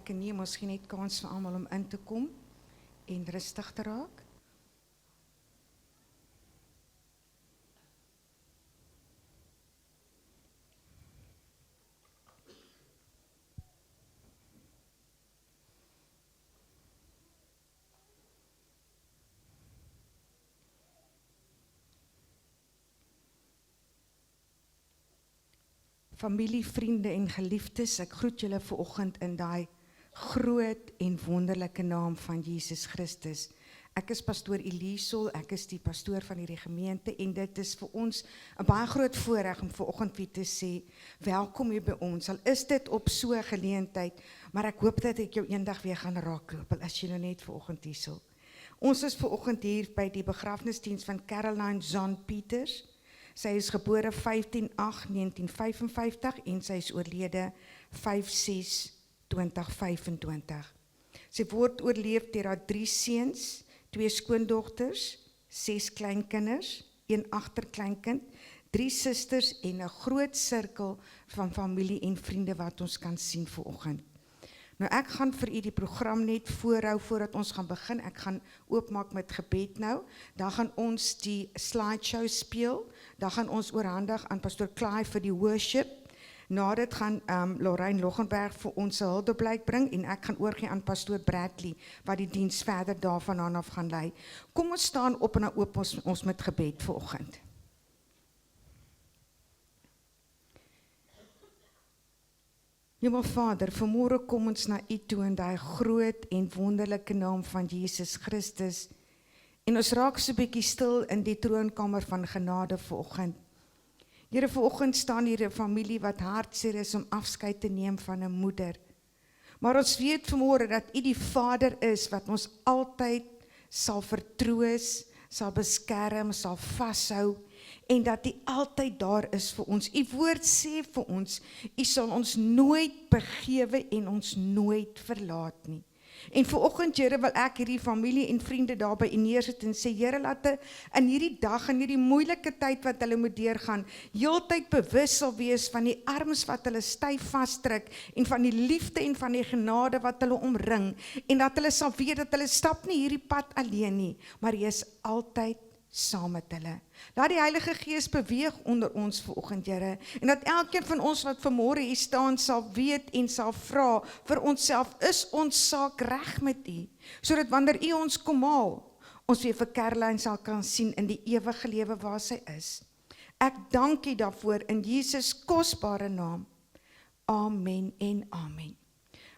plekke neem, ons gee net kans vir almal om in te kom en rustig te raak. Familie, vriende en geliefdes, ek groet julle vanoggend in daai groot en wonderlike naam van Jesus Christus. Ek is pastoor Elisol, ek is die pastoor van hierdie gemeente en dit is vir ons 'n baie groot voorreg om vanoggend weer te sê, welkom hier by ons. Al is dit op so 'n geleentheid, maar ek hoop dat ek jou eendag weer gaan raakloop, as jy nou net vanoggend hier sal. Ons is vanoggend hier by die begrafnisdiens van Caroline John Peters. Sy is gebore 15/8/1955 en sy is oorlede 5/6/2025. Sy word oorleef deur haar 3 seuns, 2 skoondogters, 6 kleinkinders, 1 agterkleinkind, 3 susters en 'n groot sirkel van familie en vriende wat ons kan sien vanoggend. Nou ek gaan vir u die program net voorhou voordat ons gaan begin. Ek gaan oopmaak met gebed nou. Dan gaan ons die slideshow speel. Dan gaan ons oorhandig aan pastoor Clive vir die worship. Na dit gaan Lorraine Loggenberg vir ons se huldeblyk bring en ek gaan oorgee aan pastoor Bradley wat die diens verder daarvan af gaan lei. Kom ons staan op en dan oop ons met gebed vanoggend. Hemel Vader, vanmôre kom ons na u toe in daai groot en wonderlike naam van Jesus Christus. En ons raak so 'n bietjie stil in die troonkamer van genade vanoggend. Here, vanoggend staan hier 'n familie wat hartseer is om afskeid te neem van 'n moeder. Maar ons weet vanmôre dat u die Vader is wat ons altyd sal vertroos, sal beskerm, sal vashou en dat u altyd daar is vir ons. U woord sê vir ons, u sal ons nooit begewe en ons nooit verlaat nie. En vanoggend, Here, wil ek hierdie familie en vriende daarby neersit en sê, Here, laat in hierdie dag, in hierdie moeilike tyd wat hulle moet deurgaan, heeltyd bewus sal wees van die arms wat hulle styf vasdruk en van die liefde en van die genade wat hulle omring en dat hulle sal weet dat hulle stap nie hierdie pad alleen nie, maar hy is altyd saam met hulle. Laat die Heilige Gees beweeg onder ons vanoggend, Here, en dat elkeen van ons wat vanmôre hier staan sal weet en sal vra vir onsself, is ons saak reg met u, sodat wanneer u ons kom haal, ons weer vir Caroline sal kan sien in die ewige lewe waar sy is. Ek dank u daarvoor in Jesus kosbare naam. Amen en amen.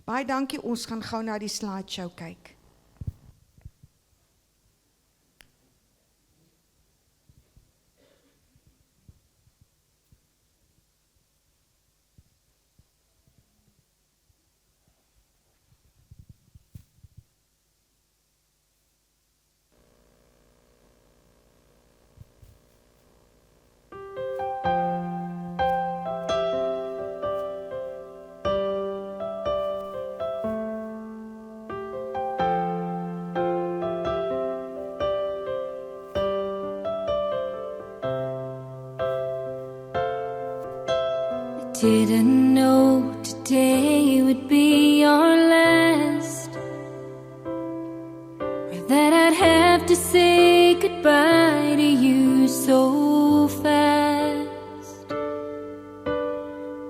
Baie dankie, ons gaan gou na die slideshow kyk. Didn't know today would be our last, or that I'd have to say goodbye to you so fast.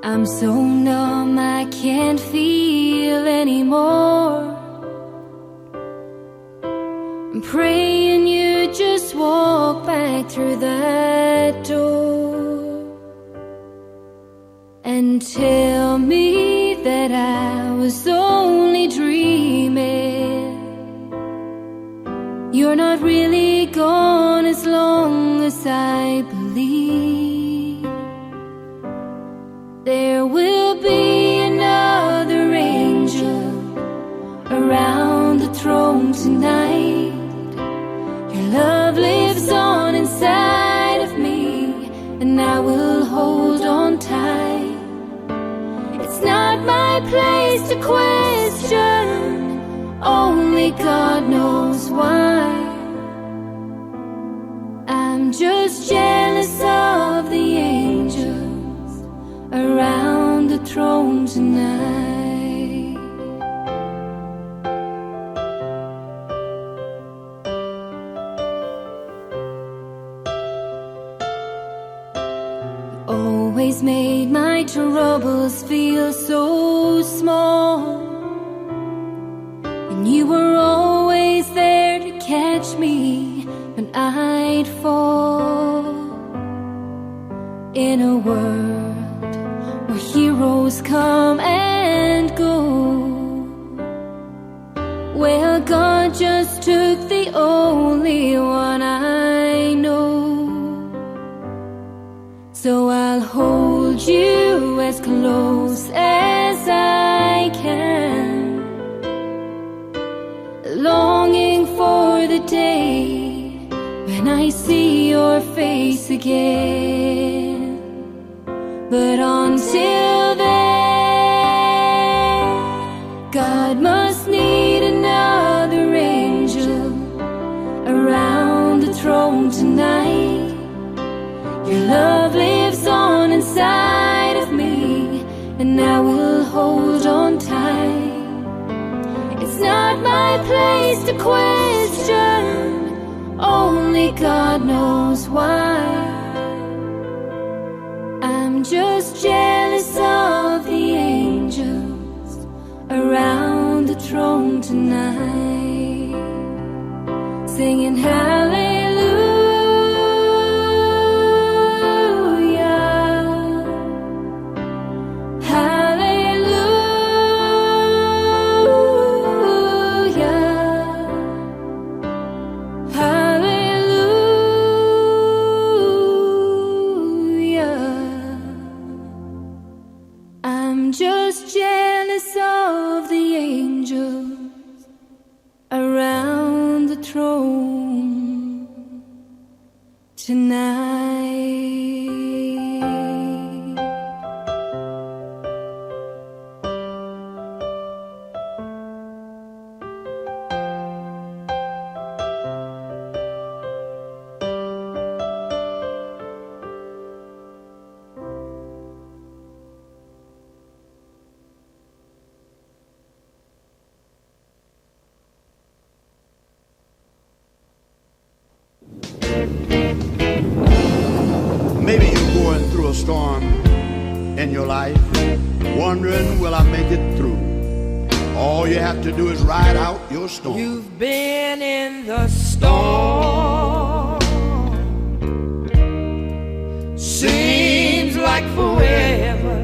I'm so numb I can't feel anymore. I'm praying you just walk back through that door and tell me that I was only dreaming. You're not really gone as long as I believe. There will be another angel around the throne tonight. Your love lives on inside of me, and I will hold on tight. It's not my place to question, only God knows why. I'm just jealous of the angels around the throne tonight. always made my troubles feel so small, and you were always there to catch me when I'd fall. In a world where heroes come and go, well, God just took the only one I know. So I'll hold you as close as I can, longing for the day when I see your face again. But until then, God must need another angel around the throne tonight. Your love lives on inside of me, and I will hold on tight. It's not my place to question, only God knows why. I'm just jealous of the angels around the throne tonight, singing hallelujah. Just jealous of the angels around the throne tonight. Maybe you're going through a storm in your life, wondering, will I make it through? All you have to do is ride out your storm. You've been in the storm, seems like forever.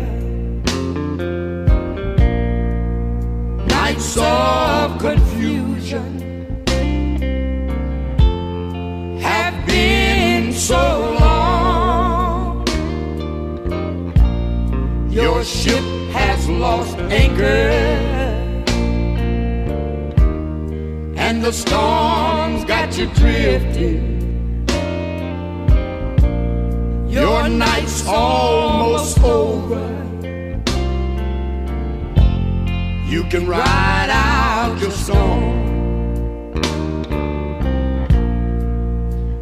Nights of confusion have been so long. Your ship has lost anchor, and the storm's got you drifting. Your night's almost over. You can ride out your storm.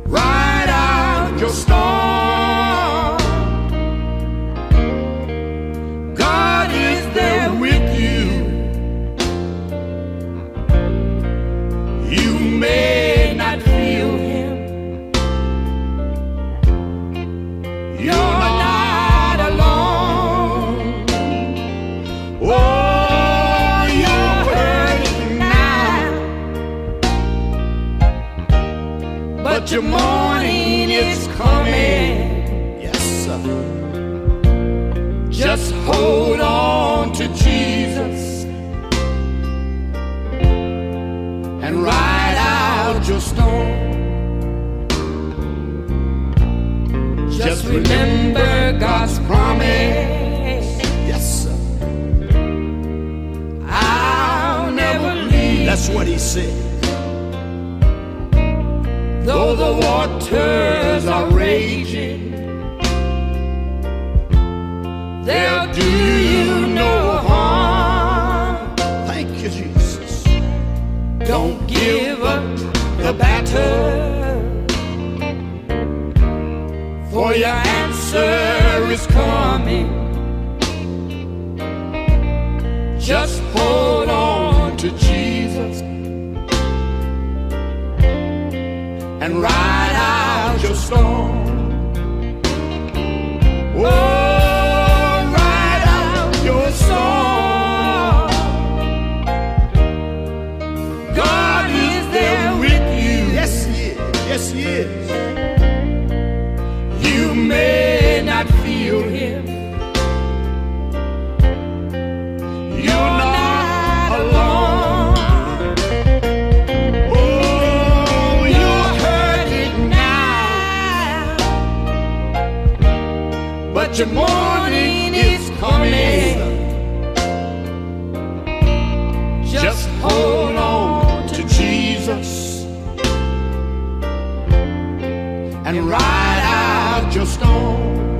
Ride out your storm. God is there with you. You may not feel him. You're not alone. Oh, you're hurting now, but your morning is coming. Yes, sir. Just hold on to Jesus and ride out your storm. Just remember God's promise. Yes, sir. I'll never leave. That's what he said. Though the waters are raging, they'll do you no harm. Thank you, Jesus. Don't give up the battle, for your answer is coming. Just hold on to Jesus and ride out your storm. Whoa. your morning is coming. Just hold on to Jesus and ride out your storm.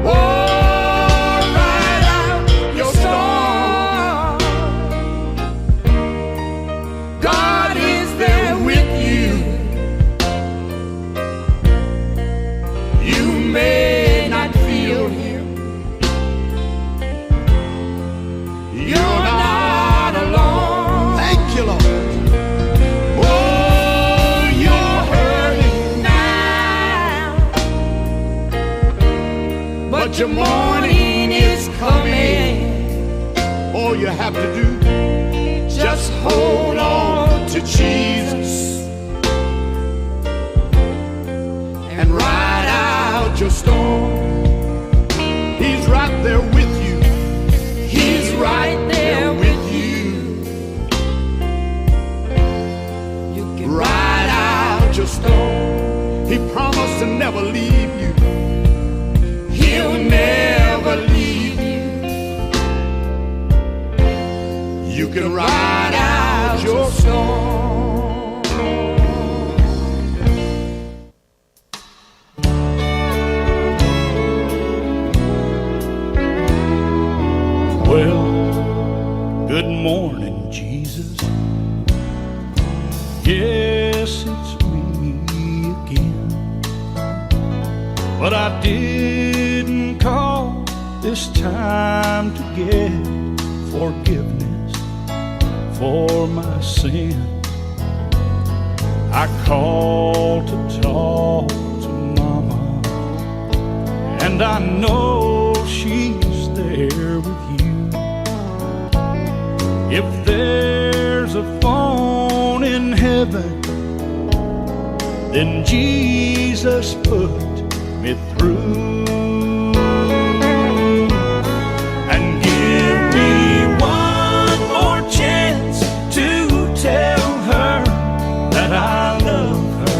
Oh, ride out your storm. God is there with you. You may not feel him. You're not alone. Thank you, Lord. Oh, you're hurting now, but your morning is coming. All you have to do, Just hold on to Jesus and ride out your storm. He's right there with you. He's right there with you. You can ride out your storm. He promised to never leave you. He'll never leave you. You can Ride out your storm. Well, good morning, Jesus. Yes, it's me again. But I didn't call this time to get forgiveness for my sin. I called to talk to Mama, and I know she's there with you. If there's a phone in heaven, then Jesus put me through. And give me one more chance to tell her that I love her.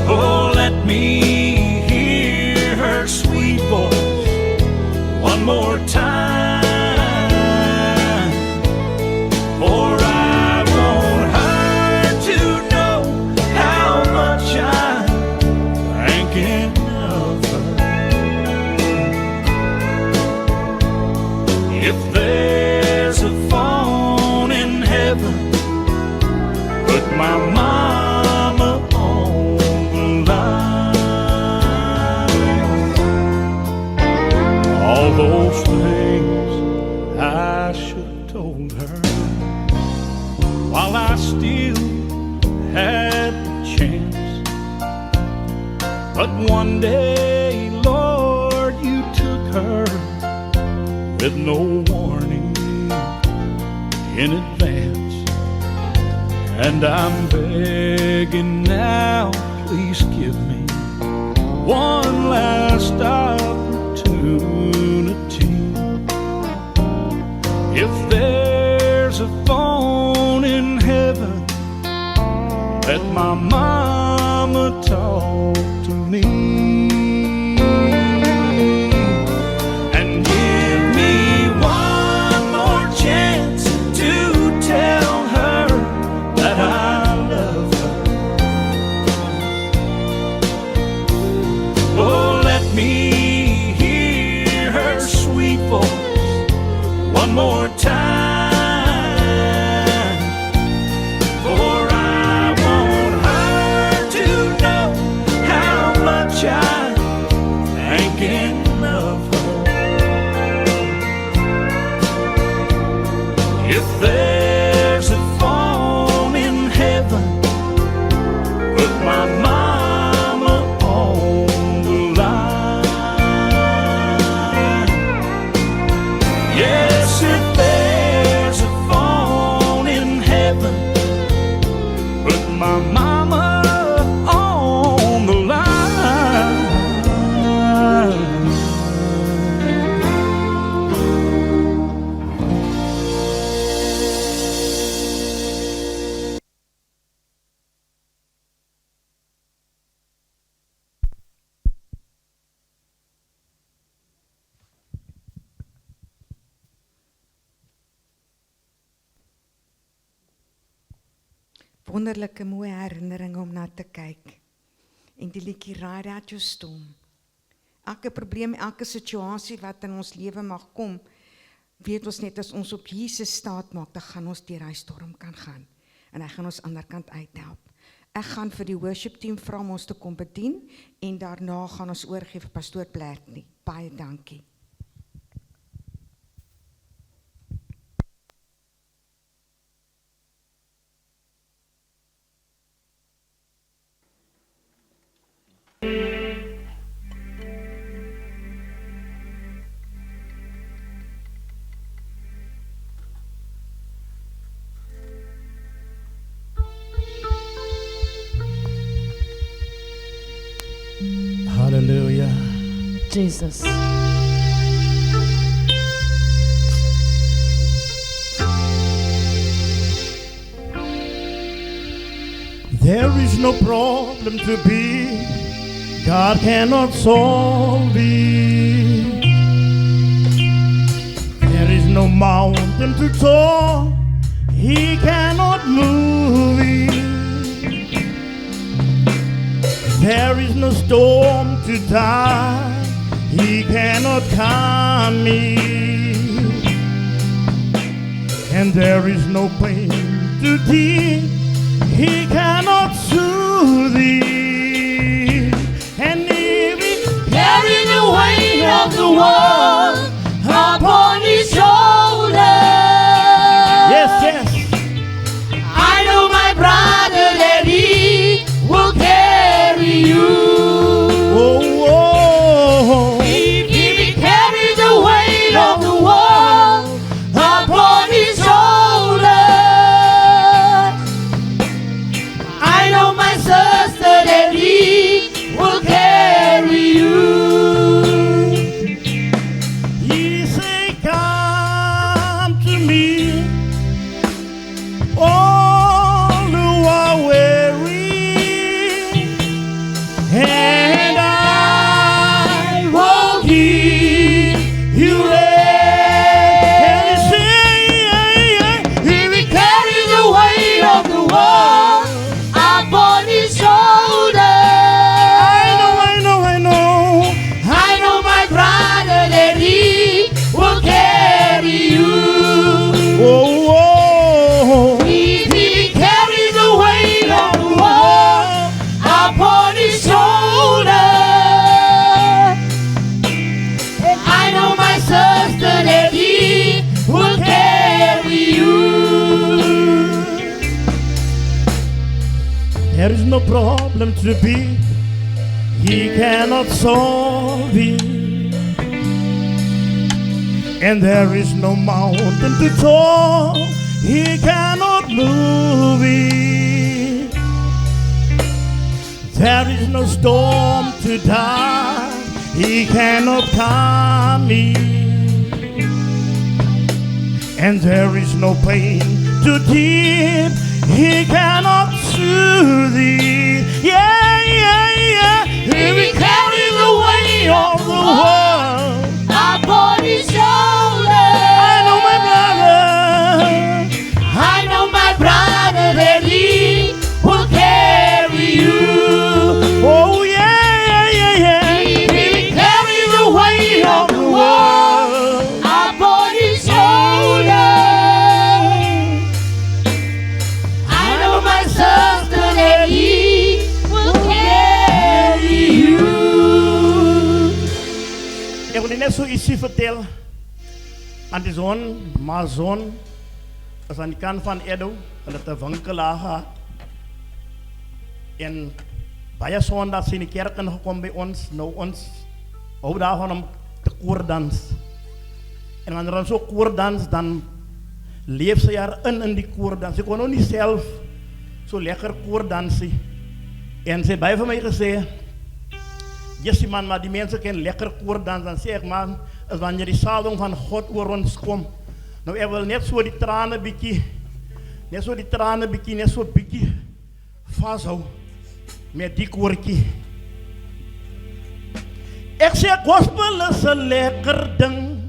Oh, let me hear her sweet voice one more time, for I want her to know how much I'm thinking of her. If there's a phone in heaven, put my mama on the line. All those things I should have told her while I still had the chance. But one day, Lord, you took her with no warning in advance. And I'm begging now, please give me one last opportunity. If there's a phone in heaven, let my mama talk to me. And give me one more chance to tell her that I love her. Oh, let me hear her sweet voice one more time, for I want her to know how much I'm thinking of her. If there's a phone in heaven, put my mama on the line. Yes, if there's a phone in heaven, put my mama on the line. wonderlike mooi herinneringe om na te kyk. En die liedjie Ride Out Your Storm. Elke probleem, elke situasie wat in ons lewe mag kom, weet ons net as ons op Jesus staat maak, dan gaan ons deur hy storm kan gaan. En hy gaan ons ander kant uithelp. Ek gaan vir die worship team vra om ons te kom bedien, en daarna gaan ons oorgee vir pastoor Blertnie. Baie dankie. Hallelujah. Jesus. There is no problem to be, God cannot solve it. There is no mountain to tall, He cannot move it. There is no storm to die, He cannot calm it. And there is no pain to deal, He cannot soothe it. And if He carry the weight of the world upon His shoulders, yes, yes, I know my brother that He will carry you. Oh, oh. If He carry the weight of the world upon His shoulders, I know my sister that He will carry you. He say, come to me, all who are weary, and I will give you rest. And He say, He will carry the weight of the world upon His shoulders. I know my brother that He will carry you. Oh, oh. If He carry the weight of the world upon His shoulders, and I know my sister that He will carry you. There is no problem to be, He cannot solve it. And there is no mountain to tall, He cannot move it. There is no storm to die, He cannot calm it. And there is no pain to deep, He cannot soothe it. Yeah, yeah, yeah. He will carry the weight of the world upon His shoulders. I know my brother that He will carry you. Oh yeah, yeah, yeah. He will carry the weight of the world upon His shoulders. I know my sister that He will carry you. Ek wil net so ietsie vertel aan die zon, maar zon is aan die kant van Edo, hulle het 'n winkelaar gehad. En baie sondags in die kerk ingekom by ons, nou ons hou daarvan om te koordans. En wanneer ons so koordans, dan leef sy haar in die koordans. Sy kon nou nie self so lekker koordansie. En sy het baie vir my gesê, Jessie man, maar die mense kan lekker koordans. Dan sê ek, man, is wanneer die salwing van God oor ons kom. Nou ek wil net so die trane bietjie, net so bietjie vashou met die koortjie. Ek sê gospel is 'n lekker ding.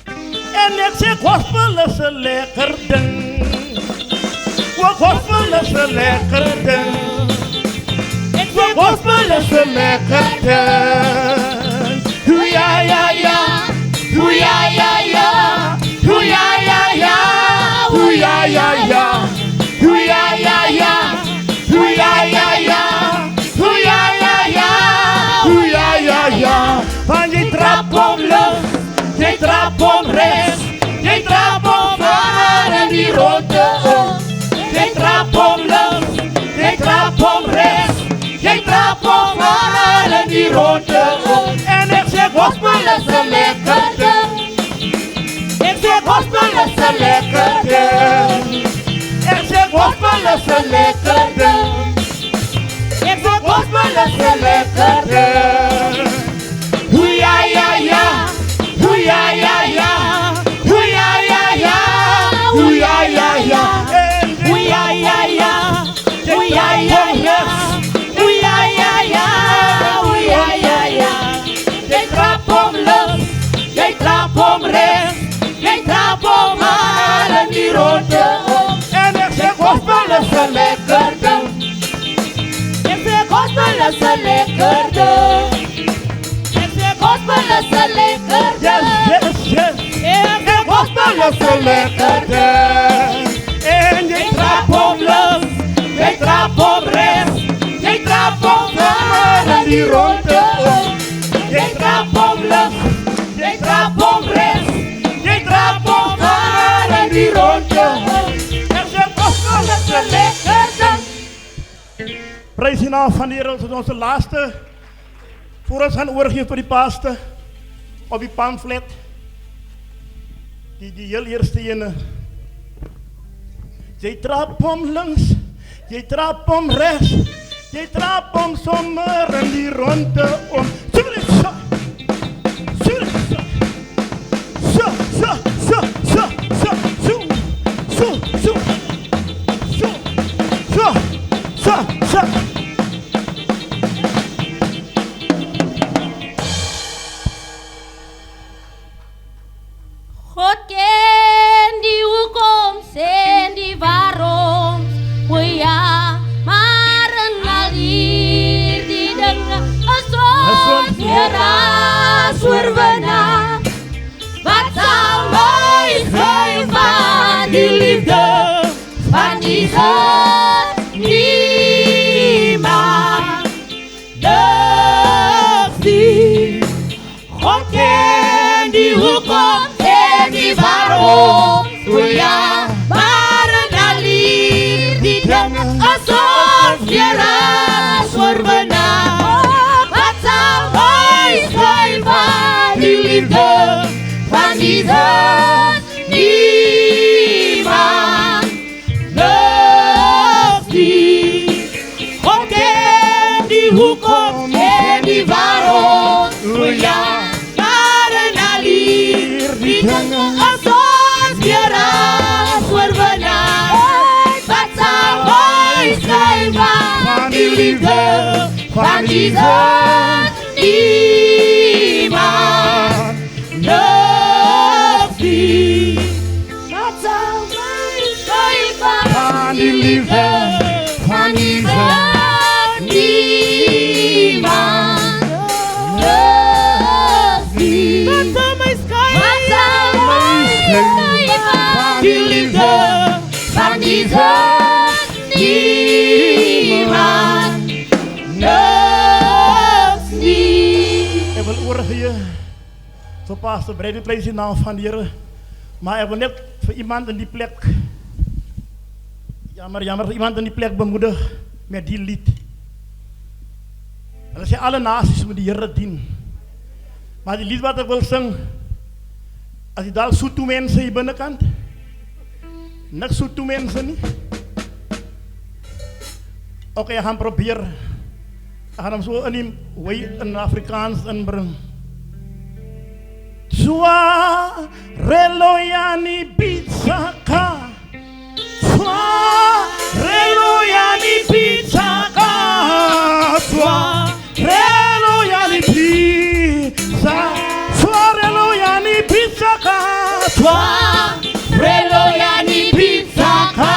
En ek sê gospel is 'n lekker ding. gospel is een lekker ding. Gospel is een lekker ding. Hoe ja ja ja, hoe ja ja ja, hoe ja ja ja, hoe ja ja ja, hoe ja ja ja, hoe ja ja ja, hoe ja ja ja, hoe ja ja ja. Van je trap om links, je trap om rechts, je trap om voor en die ronde om. Je trap om links, je trap om rechts. Jij trap om voor en die ronde om. En ik zeg gospel is een lekker ding. Ik zeg gospel is een lekker ding. Ik zeg gospel is een lekker ding. Ik zeg gospel is een lekker ding. Hoe ja ja ja, hoe ja ja ja, hoe ja ja ja, hoe ja ja ja, hoe ja ja ja, hoe ja ja ja. Jij trap om links, jij trap om rechts, jij trap om aan en die ronde om. En ik zeg gospel is een lekker ding. Ik zeg gospel is een lekker ding. Ik zeg gospel is een lekker ding. Yes, yes, yes. Ik zeg gospel is een lekker ding. En jij trap om links, jij trap om rechts, jij trap om aan en die ronde om. Jij trap om links, jij trap om rechts, jij trap om aan en die ronde om. En ze gospel is een lekker ding. Prijs je naam van de Heer, dat is onze laatste. Voor ons gaan overgeven voor die paaste. Op die pamflet. Die heel eerste ene. Jij trap om links, jij trap om rechts. Jij trap om zomer en die ronde om. Zo, zo, zo, zo, zo, zo, zo, zo, zo, zo, zo, zo, zo. God ken die hoekoms en die waaroms. O ja, maar en al hier die dingen is ons geraas oorwinnaar. Wat zal mij zijn van die liefde van Jesus? Niemand durft die. God ken die hoekoms en die waarom. O ja, maar en al hier die dingen is ons geraas oorwinnaar. Wat zal mij zijn van die liefde van Jesus? Niemand durft die. God ken die hoekom en die waarom. O ja, maar en al hier die dingen is ons geraas oorwinnaar. Wat zal mij zijn van die liefde van Jesus? Niemand durft die. Wat zal mij zijn van die liefde van Jesus? Niemand durft die. Wat zal mij zijn van die liefde van Jesus? Niemand durft die. Ik wil overgeven. Zo pas de brede prijs in naam van de Heer. Maar ik wil net voor iemand in die plek. Jammer, iemand in die plek bemoedigen met die lied. En dat zijn alle naties met die Heer dienen. Maar die lied wat ik wil zingen. Als je daar zoet toe mensen hier binnenkant. Niks zoet toe mensen niet. Oké, we gaan proberen. We gaan hem zo in Afrikaans inbrengen. Zwa reloyani bitsaka. Zwa reloyani bitsaka. Zwa reloyani bitsaka. Zwa reloyani bitsaka. Zwa reloyani bitsaka.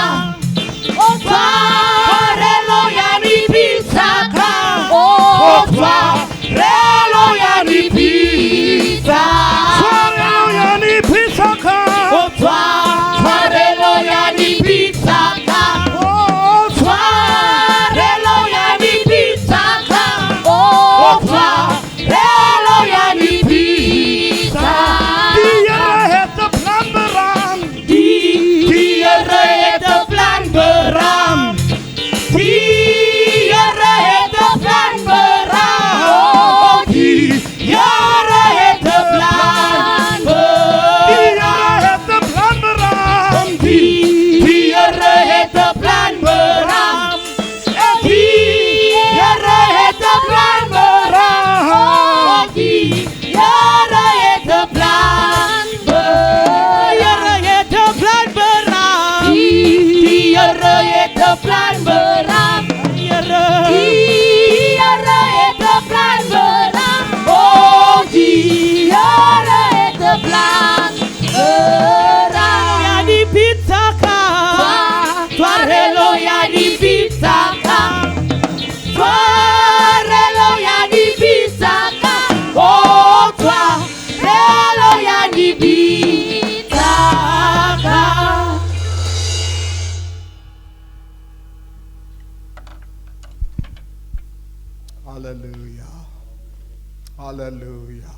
Hallelujah.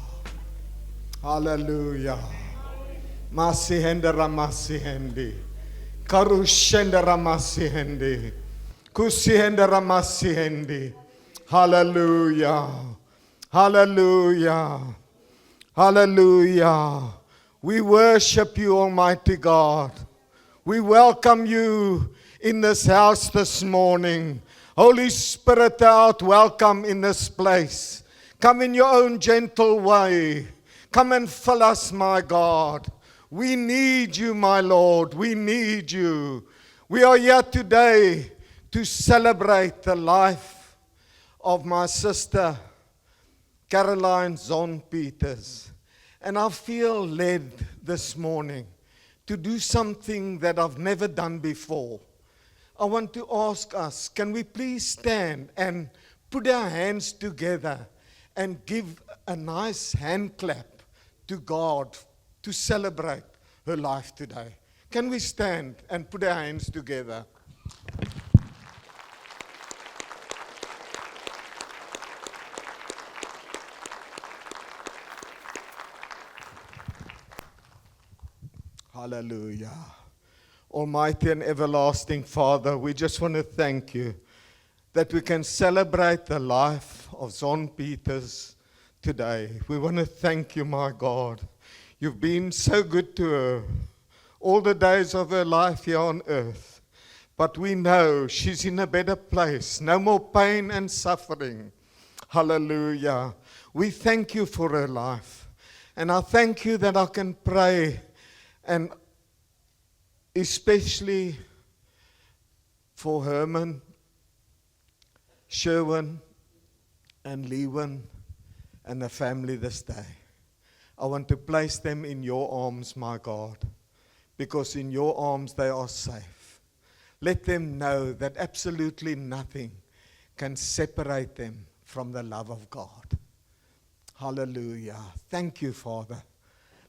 Hallelujah. Masihende Ramasihende. Karushende Ramasihende. Kusihende Ramasihende. Hallelujah. Hallelujah. Hallelujah. We worship you, Almighty God. We welcome you in this house this morning. Holy Spirit, thou art welcome in this place. Come in your own gentle way. Come and fill us, my God. We need you, my Lord. We need you. We are here today to celebrate the life of my sister, Caroline Zon Peters. And I feel led this morning to do something that I've never done before. I want to ask us, can we please stand and put our hands together and give a nice hand clap to God to celebrate her life today? Can we stand and put our hands together? Hallelujah. Almighty and everlasting Father, we just want to thank you that we can celebrate the life of Zon Peters today. We want to thank you, my God. You've been so good to her all the days of her life here on earth. But we know she's in a better place. No more pain and suffering. Hallelujah. We thank you for her life. And I thank you that I can pray, and especially for Herman, Sherwin, and Lewin, and the family this day. I want to place them in your arms, my God, because in your arms they are safe. Let them know that absolutely nothing can separate them from the love of God. Hallelujah. Thank you, Father.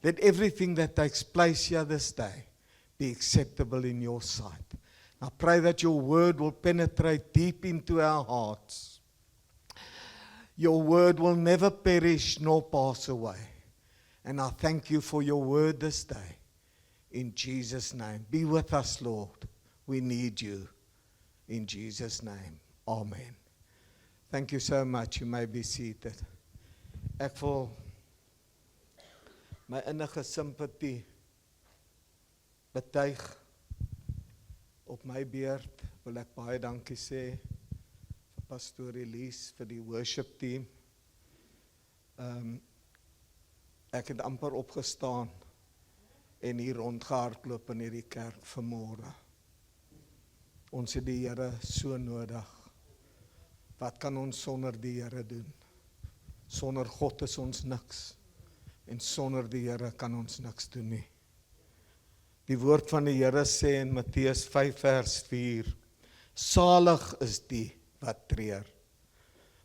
Let everything that takes place here this day be acceptable in your sight. I pray that your word will penetrate deep into our hearts. Your word will never perish nor pass away. And I thank you for your word this day. In Jesus' name. Be with us, Lord. We need you. In Jesus' name. Amen. Thank you so much. You may be seated. Ek wil my innige simpatie betuig. Op my beurt wil ek baie dankie sê vir Pastoor Elise, vir die worship team. Ek het amper opgestaan en hier rondgehardloop in hierdie kerk vanmôre. Ons het die Here so nodig. Wat kan ons sonder die Here doen? Sonder God is ons niks. En sonder die Here kan ons niks doen nie. Die woord van die Here sê in Matteus 5 vers 4, salig is die wat treur,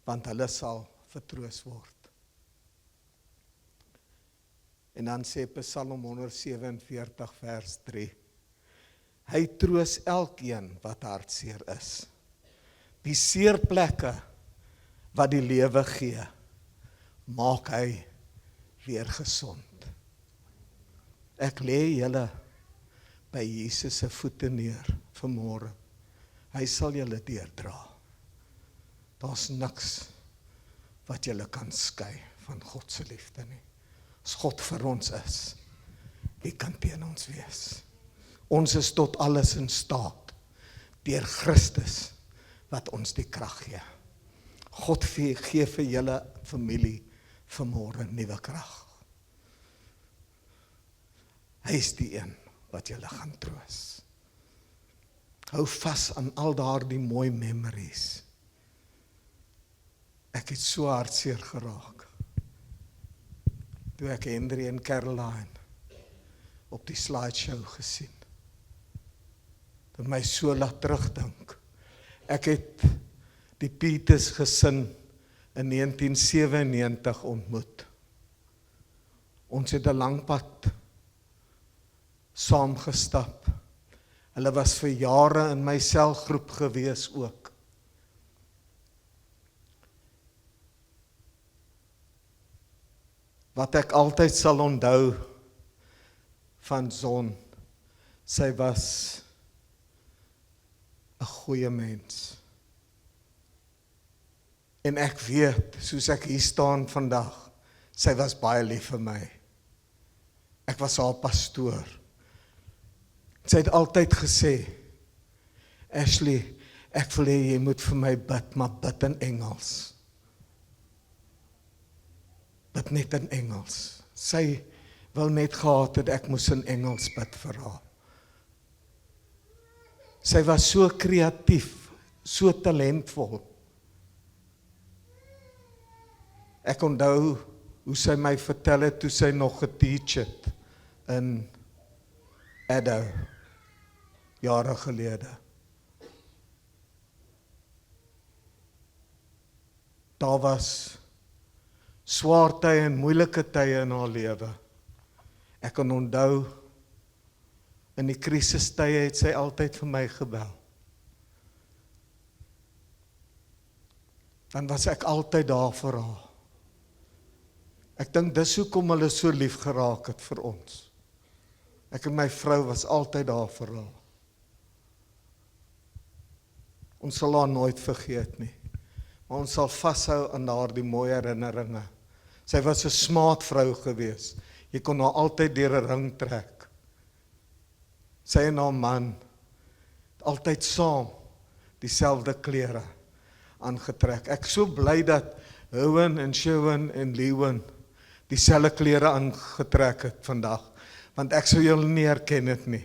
want hulle sal vertroos word. En dan sê Psalm 147 vers 3, hy troos elkeen wat hartseer is. Die seerplekke wat die lewe gee, maak hy weer gesond. Ek lê julle by Jesus se voete neer vanmôre. Hy sal julle deurdra. Daar's niks wat julle kan skei van God se liefde nie. As God vir ons is, wie kan teen ons wees? Ons is tot alles in staat deur Christus wat ons die krag gee. God gee vir julle familie vanmôre nuwe krag. Hy is die een wat julle gaan troos. Hou vas aan al daardie mooi memories. Ek het so hartseer geraak toe ek Henry en Caroline op die slideshow gesien. Dit my so laat terugdink. Ek het die Peters gesin in 1997 ontmoet. Ons het 'n lang pad saamgestap. Hulle was vir jare in my selgroep gewees ook. wat ek altyd sal onthou van Zon, sy was 'n goeie mens. En ek weet, soos ek hier staan vandag, sy was baie lief vir my. Ek was haar pastoor. Sy het altyd gesê, Ashley, ek wil hê jy moet vir my bid, maar bid in Engels. Bid net in Engels. Sy wil net gehad het ek moes in Engels bid vir haar. Sy was so kreatief, so talentvol. Ek onthou hoe sy my vertel het toe sy nog geteach het in Addo, jare gelede. Daar was swaar tye en moeilike tye in haar lewe. Ek kan onthou, in die krisistye het sy altyd vir my gebel. Dan was ek altyd daar vir haar. Ek dink dis hoekom hulle so lief geraak het vir ons. Ek en my vrou was altyd daar vir haar. Ons sal haar nooit vergeet nie. Maar ons sal vashou aan daardie mooi herinneringe. Sy was 'n smart vrou gewees. Jy kon haar altyd deur 'n ring trek. Sy en haar man het altyd saam dieselfde klere aangetrek. Ek is so bly dat Owen en Sherwin en Leeuwen dieselfde klere aangetrek het vandag, want ek sou julle nie herken het nie.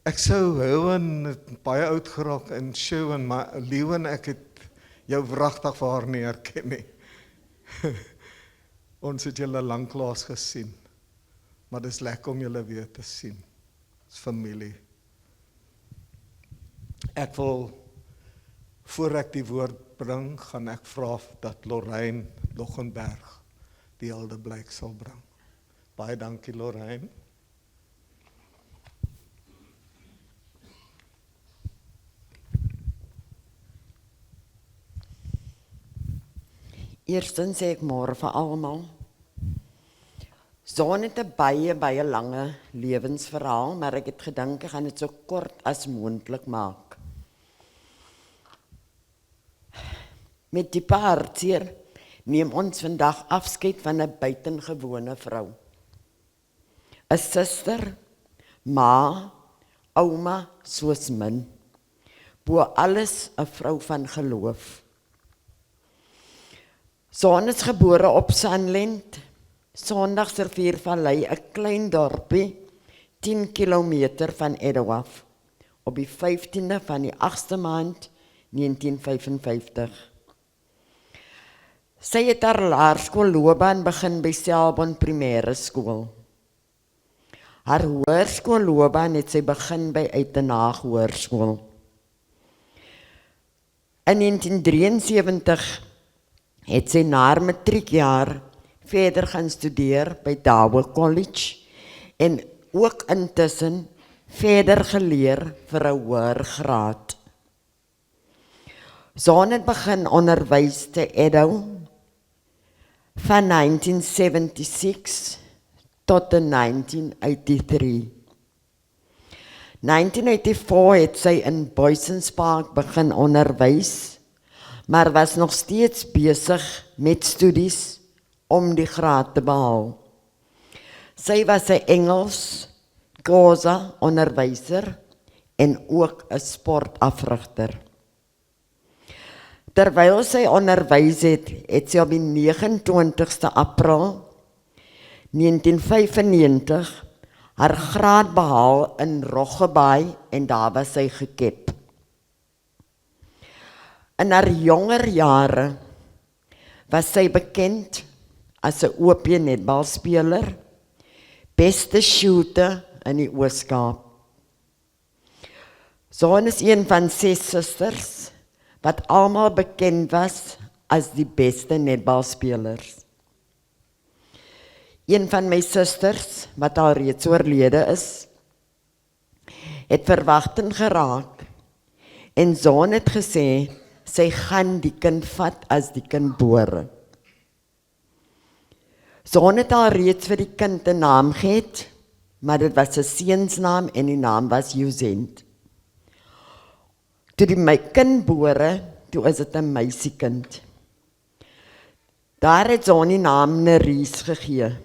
Ek sou Owen baie oud geraak en Sherwin, maar Leeuwen, ek het jou wragtig vir haar nie herken nie. Ons het julle lanklaas gesien, maar dis lekker om julle weer te sien. Dis familie. Ek wil, voor ek die woord bring, gaan ek vra dat Lorraine Loggenberg die Hilde Blyk sal bring. Baie dankie, Lorraine. Eerstens sê ek môre vir almal. Zon het 'n baie lange lewensverhaal, maar ek het gedink ek gaan dit so kort as moontlik maak. Met die hartseer neem ons vandag afskeid van 'n buitengewone vrou. 'n Suster, ma, ouma soos min. Bo alles 'n vrou van geloof. Zon is gebore op Sunland, Sondagsriviervallei, 'n klein dorpie, 10 kilometer van Addo af, op die 15de van die 8ste maand, 1955. Sy het haar laerskoolloopbaan begin by Selborne Primêre Skool. Haar hoërskoolloopbaan het sy begin by Uitenhage Hoërskool. In 1973 het sy na haar matriekjaar verder gaan studeer by Dawe College en ook intussen verder geleer vir 'n hoër graad. Zon het begin onderwys te Addo van 1976 tot 1983. 1984 het sy in Boysons Park begin onderwys, maar was nog steeds besig met studies om die graad te behaal. Sy was 'n Engels, Xhosa onderwyser en ook 'n sportafrigter. Terwyl sy onderwys het, het sy op die 29ste April 1995 haar graad behaal in Roggebaai en daar was sy gekep. In haar jonger jare was sy bekend as 'n OP netbalspeler, beste shooter in die Oos-Kaap. Zon is een van 6 susters wat almal bekend was as die beste netbalspelers. Een van my susters, wat al reeds oorlede is, het verwagting geraak en Zon het gesê sy gaan die kind vat as die kind bore. Son het al reeds vir die kind 'n naam gehad, maar dit was 'n seunsnaam en die naam was Josent. Toe my kind gebore, toe is dit 'n meisiekind. Daar het Son die naam Neries gegee.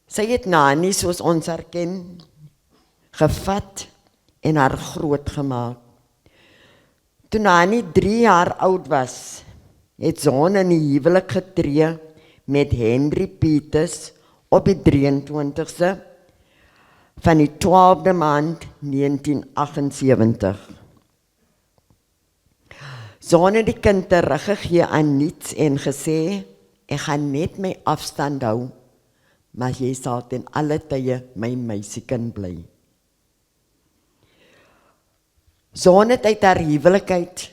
Sy het Nani, soos ons haar ken, gevat en haar groot gemaak. Toe Nani 3 jaar oud was, het Son in die huwelik getree met Henry Peters op die 23ste van die 12de maand 1978. Son het die kind teruggegee aan niets en gesê, ek gaan net my afstand hou, maar jy sal ten alle tye my meisiekind bly. Son het uit haar huwelik uit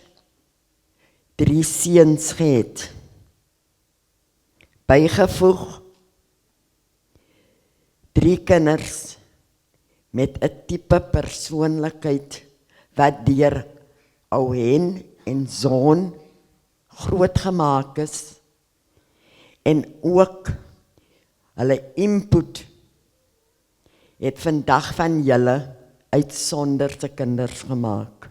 3 seuns gehad. Bygevoeg 3 kinders met 'n tipe persoonlikheid wat deur Owen en Son groot gemaak is en ook hulle input het vandag van julle uitsonderse kinders gemaak.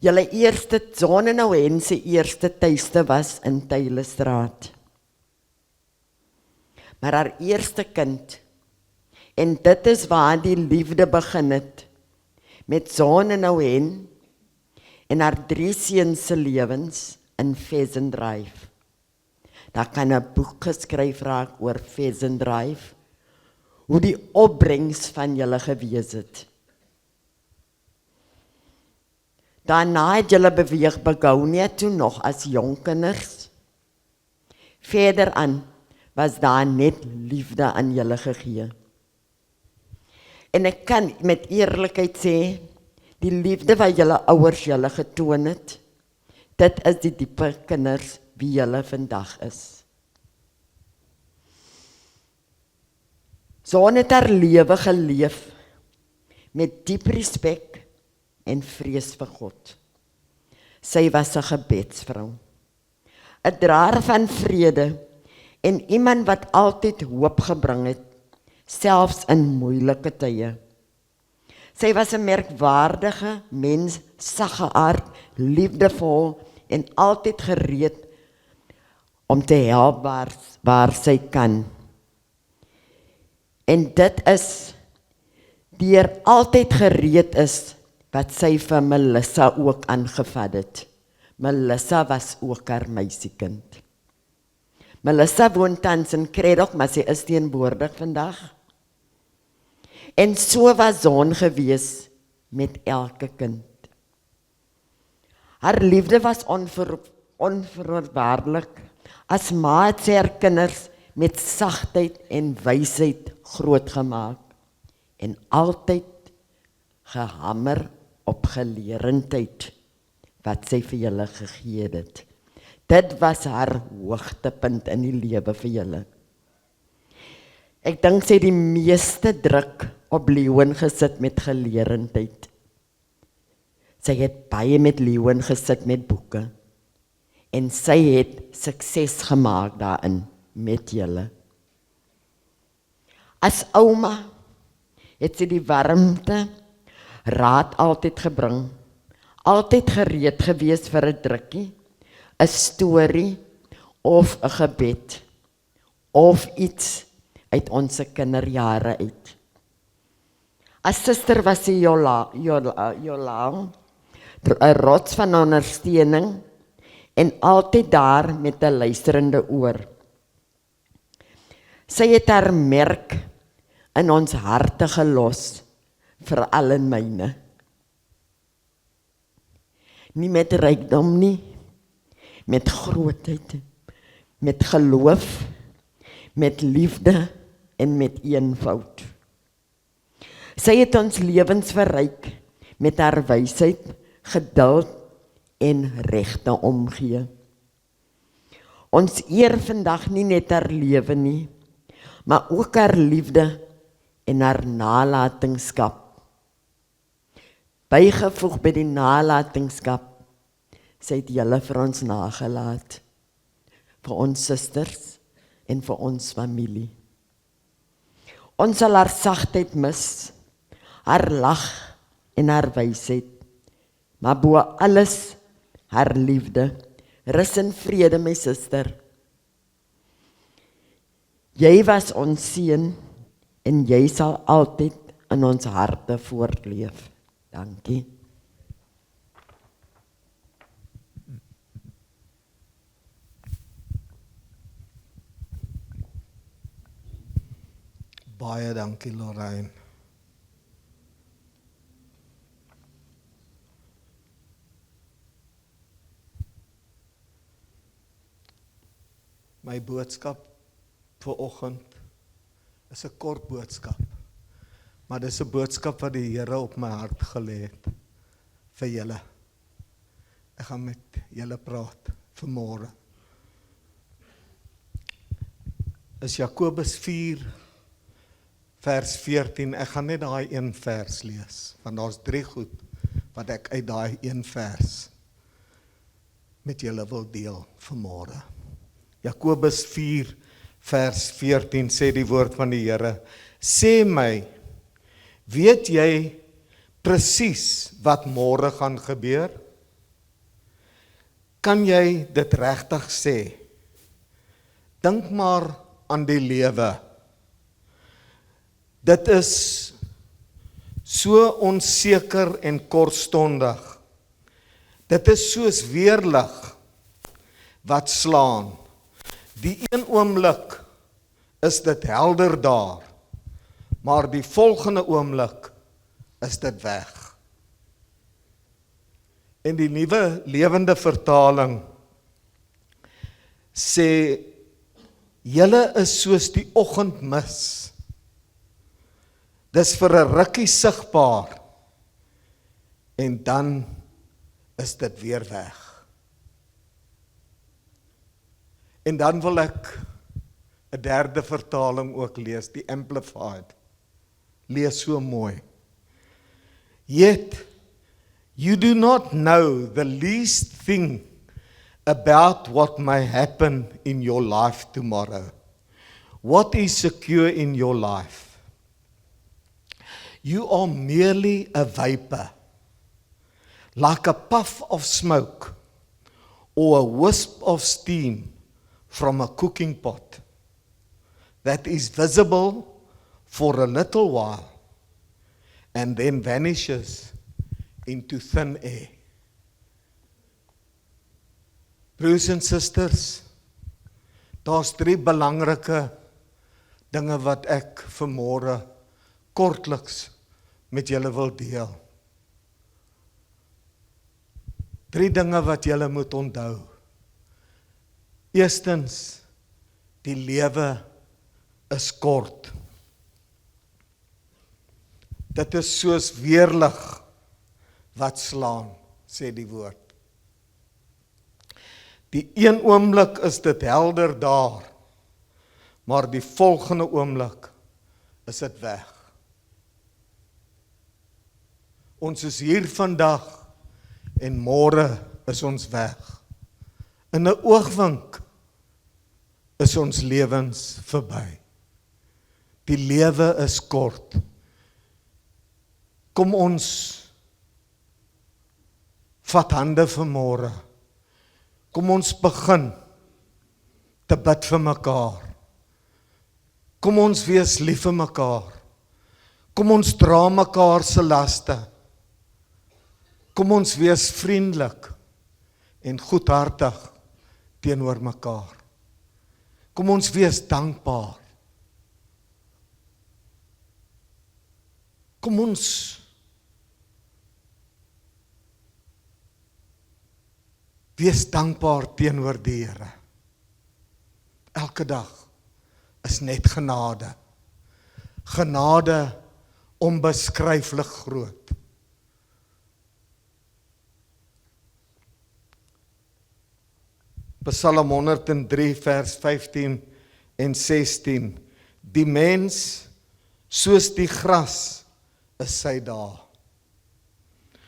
Julle eerste, Son en Owen se eerste tuiste was in Tylestraat. Maar haar eerste kind, en dit is waar die liefde begin het, met Son en Owen en haar 3 seuns se lewens in Pheasant Drive. Daar kan 'n boek geskryf raak oor Pheasant Drive, hoe die opbrengs van julle gewees het. Daarna het julle beweeg Begonia toe nog as jong kinders. Verder aan was daar net liefde aan julle gegee. En ek kan met eerlikheid sê, die liefde wat julle ouers julle getoon het, dit is die diepe kinders wie julle vandag is. Son het haar lewe geleef met diep respek en vrees vir God. Sy was 'n gebedsvrou, 'n draer van vrede en iemand wat altyd hoop gebring het, selfs in moeilike tye. Sy was 'n merkwaardige mens, saggeaard, liefdevol en altyd gereed om te help waar sy kan. En dit is deur altyd gereed is wat sy vir Melissa ook aangevat het. Melissa was ook haar meisiekind. Melissa woon tans in Kredok, maar sy is teenwoordig vandag. En so was Son gewees met elke kind. Haar liefde was onvoorwaardelik. As ma het sy haar kinders met sagtheid en wysheid grootgemaak en altyd gehamer op geleerdheid wat sy vir julle gegee het. Dit was haar hoogtepunt in die lewe vir julle. Ek dink sy het die meeste druk op Leeuwen gesit met geleerdheid. Sy het baie met Leeuwen gesit met boeke en sy het sukses gemaak daarin met julle. As ouma het sy die warmte, raad altyd gebring, altyd gereed gewees vir 'n drukkie, 'n storie of 'n gebed of iets uit ons kinderjare uit. As suster was sy Jola, 'n rots van ondersteuning en altyd daar met 'n luisterende oor. Sy het haar merk in ons harte gelos, veral in myne. Nie met rykdom nie, met grootheid, met geloof, met liefde en met eenvoud. Sy het ons lewens verryk met haar wysheid, geduld en regte omgee. Ons eer vandag nie net haar lewe nie, maar ook haar liefde en haar nalatenskap. Bygevoeg by die nalatenskap, sy het julle vir ons nagelaat. vir ons susters en vir ons familie. Ons sal haar sagtheid mis, haar lag en haar wysheid, maar bo alles haar liefde. Rus in vrede, my suster. Jy was ons seun en jy sal altyd in ons harte voortleef. Dankie. Baie dankie, Lorraine. My boodskap vir oggend is 'n kort boodskap, maar dis 'n boodskap wat die Here op my hart gelê het vir julle. Ek gaan met julle praat vanmôre. Is Jakobus 4 vers 14, ek gaan net daai een vers lees, want daar's 3 goed wat ek uit daai een vers met julle wil deel vanmôre. Jakobus 4 vers 14 sê die woord van die Here, sê my, weet jy presies wat môre gaan gebeur? Kan jy dit regtig sê? Dink maar aan die lewe. Dit is so onseker en kortstondig. Dit is soos weerlig wat slaan. Die een oomblik is dit helder daar, maar die volgende oomblik is dit weg. En die nuwe lewende vertaling sê, julle is soos die oggendmis. Dis vir 'n rukkie sigbaar en dan is dit weer weg. En dan wil ek 'n derde vertaling ook lees, die Amplified. Lees so mooi. Yet you do not know the least thing about what may happen in your life tomorrow. What is secure in your life? You are merely a vapor, like a puff of smoke or a wisp of steam from a cooking pot that is visible for a little while and then vanishes into thin air. Broers en susters, daar's 3 belangrike dinge wat ek vanmôre kortliks met julle wil deel. 3 dinge wat julle moet onthou. Eerstens, die lewe is kort. Dit is soos weerlig wat slaan, sê die woord. Die een oomblik is dit helder daar, maar die volgende oomblik is dit weg. Ons is hier vandag en môre is ons weg. In 'n oogwink is ons lewens verby. Die lewe is kort. Kom ons vat hande vanmôre. Kom ons begin te bid vir mekaar. Kom ons wees lief vir mekaar. Kom ons dra mekaar se laste. Kom ons wees vriendelik en goedhartig teenoor mekaar. Kom ons wees dankbaar. Kom ons wees dankbaar teenoor die Here. Elke dag is net genade. Genade onbeskryflik groot. Psalm 103 vers 15 en 16. Die mens soos die gras is sy dae.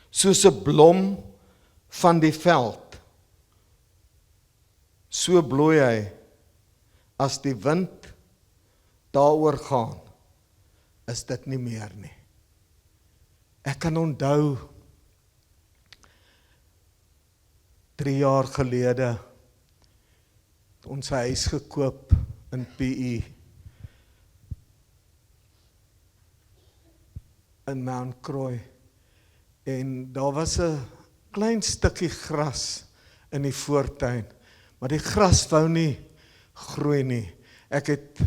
Soos 'n blom van die veld. so bloei hy, as die wind daaroor gaan, is dit nie meer nie. Ek kan onthou, 3 jaar gelede, ons huis gekoop in PE, in Mount Croy, en daar was 'n klein stukkie gras in die voortuin, maar die gras wou nie groei nie. Ek het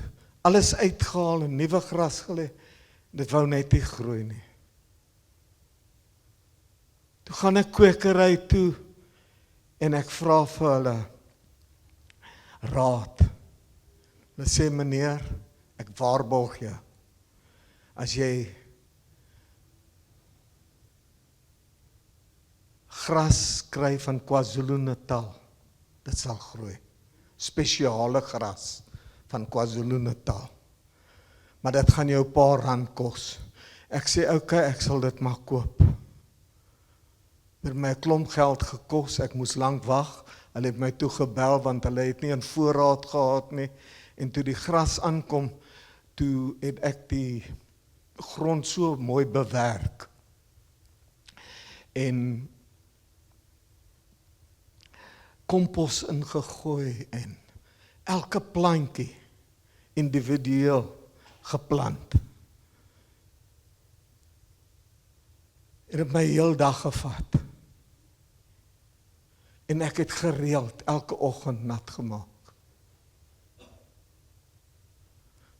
alles uitgehaal en nuwe gras gelê, dit wou net nie groei nie. Toe gaan ek kwekery toe, en ek vra vir hulle raad. Hulle sê, meneer, ek waarborg jou, as jy gras kry van KwaZulu-Natal, dit sal groei. Spesiale gras van KwaZulu-Natal. Maar dit gaan jou 'n paar rand kos. Ek sê, okay, ek sal dit maar koop. Met my 'n klomp geld gekos, ek moes lank wag. Hulle het my toe gebel, want hulle het nie 'n voorraad gehad nie. En toe die gras aankom, toe het ek die grond so mooi bewerk. En kompos ingegooi en elke plantjie individueel geplant. Het het my heel dag gevat. En ek het gereeld elke oggend nat gemaak.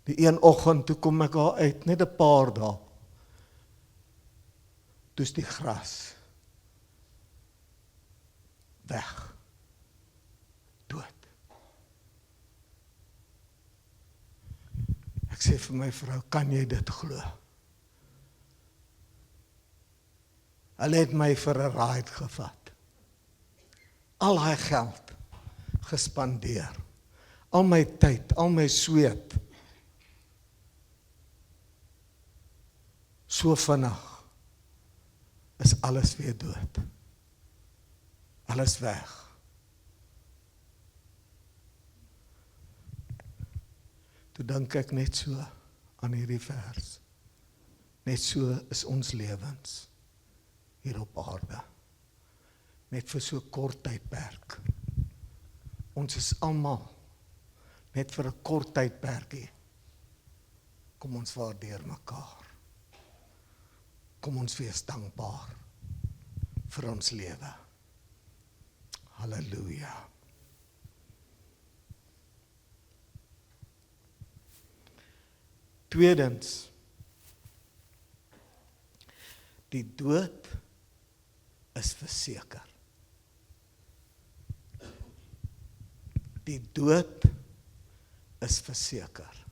Die een oggend toe kom ek daar uit, net 'n paar dae. Dus die gras weg. Dood. Ek sê vir my vrou, kan jy dit glo? Hulle het my vir 'n ride gevat. Al hy geld gespandeer. Al my tyd, al my sweet. So vinnig is alles weer dood. Alles weg. Toe dink ek net so aan hierdie vers. Net so is ons lewens hier op aarde. Net vir so kort tydperk. Ons is almal net vir 'n kort tydperkie. Kom ons waardeer mekaar. Kom ons wees dankbaar vir ons lewe. Halleluja. Tweedens, die dood is verseker. Die dood is verseker.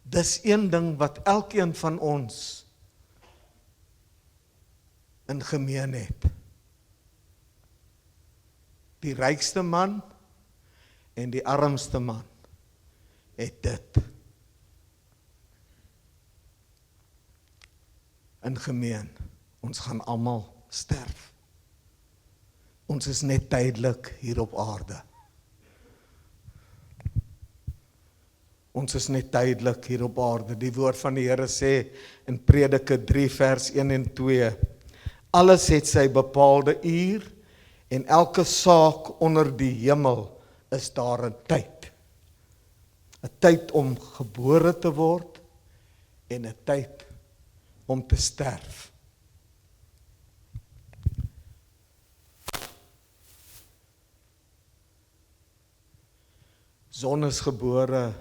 Dis een ding wat elkeen van ons in gemeen het. Die rykste man en die armste man het dit in gemeen. Ons gaan almal sterf. Ons is net tydelik hier op aarde. Ons is net tydelik hier op aarde. Die woord van die Here sê in Prediker 3 vers 1 en 2. Alles het sy bepaalde uur en elke saak onder die hemel is daar 'n tyd. 'n Tyd om gebore te word en 'n tyd om te sterf. Son is gebore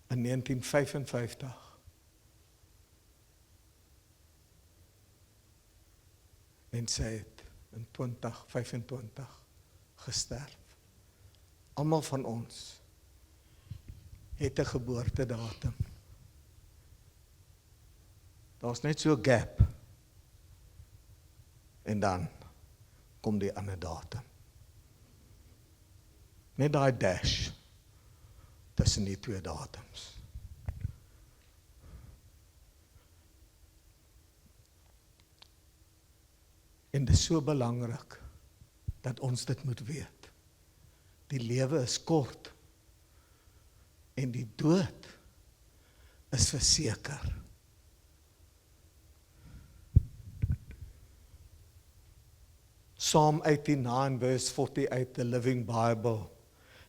in 1955. En sy het in 2025 gesterf. Almal van ons het 'n geboortedatum. Daar's net so 'n gap. En dan kom die ander datum. Net daai dash tussen die twee datums. En dit is so belangrik dat ons dit moet weet. Die lewe is kort en die dood is verseker. Psalm 89 verse 48, the Living Bible,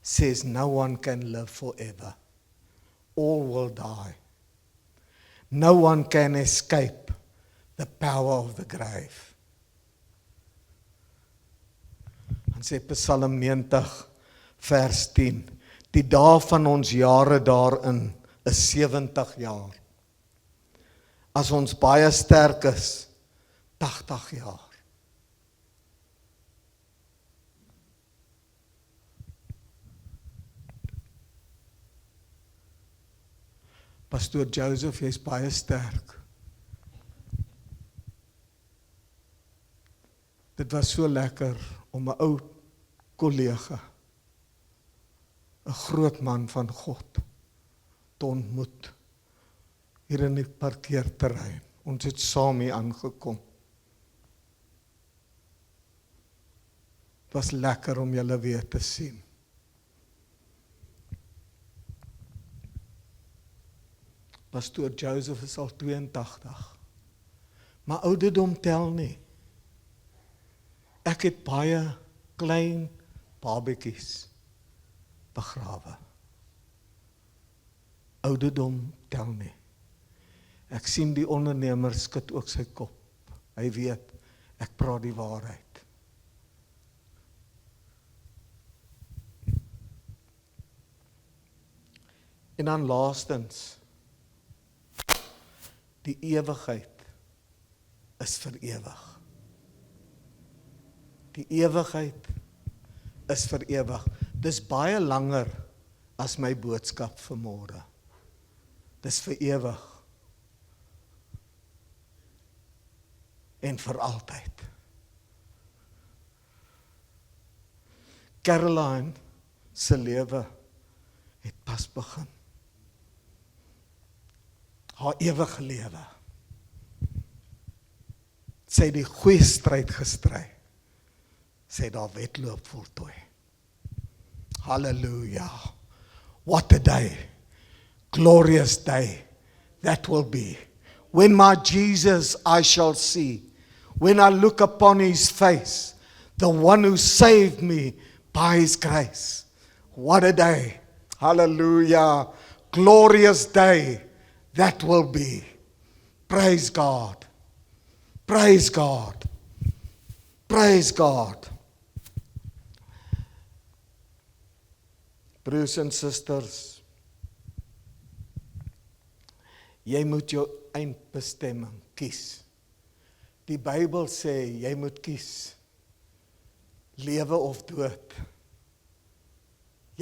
says no one can live forever. All will die. No one can escape the power of the grave. Dan sê Psalm 90 vers 10, die dae van ons jare daarin is 70 jaar. As ons baie sterk is, 80 jaar. Pastoor Joseph, jy is baie sterk. Dit was so lekker om 'n ou kollega, 'n groot man van God, te ontmoet hier in die parkeerterrein. Ons het saam hier aangekom. Het was lekker om julle weer te sien. Pastoor Joseph is al 82. Maar ouderdom tel nie. Ek het baie klein babetjies begrawe. Ouderdom tel nie. Ek sien die ondernemer skud ook sy kop. Hy weet, ek praat die waarheid. En dan laastens, die ewigheid is vir ewig. Die ewigheid is vir ewig. Dis baie langer as my boodskap vanmôre. Dis vir ewig. En vir altyd. Caroline se lewe het pas begin. Haar ewige lewe. Sy het die goeie stryd gestry. Sy het haar wedloop voltooi. Hallelujah. What a day. Glorious day that will be. When my Jesus I shall see. When I look upon his face. The one who saved me by his grace. What a day. Hallelujah. Glorious day that will be. Praise God. Praise God. Praise God. Broers en susters, jy moet jou eindbestemming kies. Die Bybel sê, jy moet kies, lewe of dood.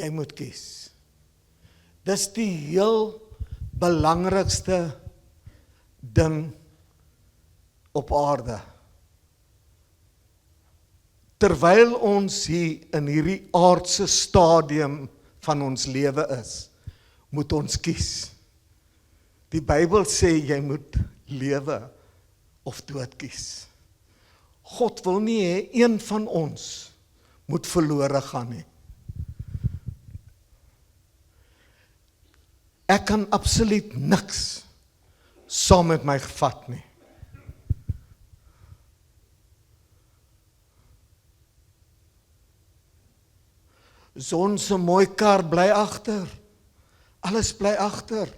Jy moet kies. Dis die heel belangrikste ding op aarde. Terwyl ons hier in hierdie aardse stadium van ons lewe is, moet ons kies. Die Bybel sê jy moet lewe of dood kies. God wil nie hê een van ons moet verlore gaan nie. Ek kan absoluut niks saam met my gevat nie. Son se mooi kar bly agter. Alles bly agter.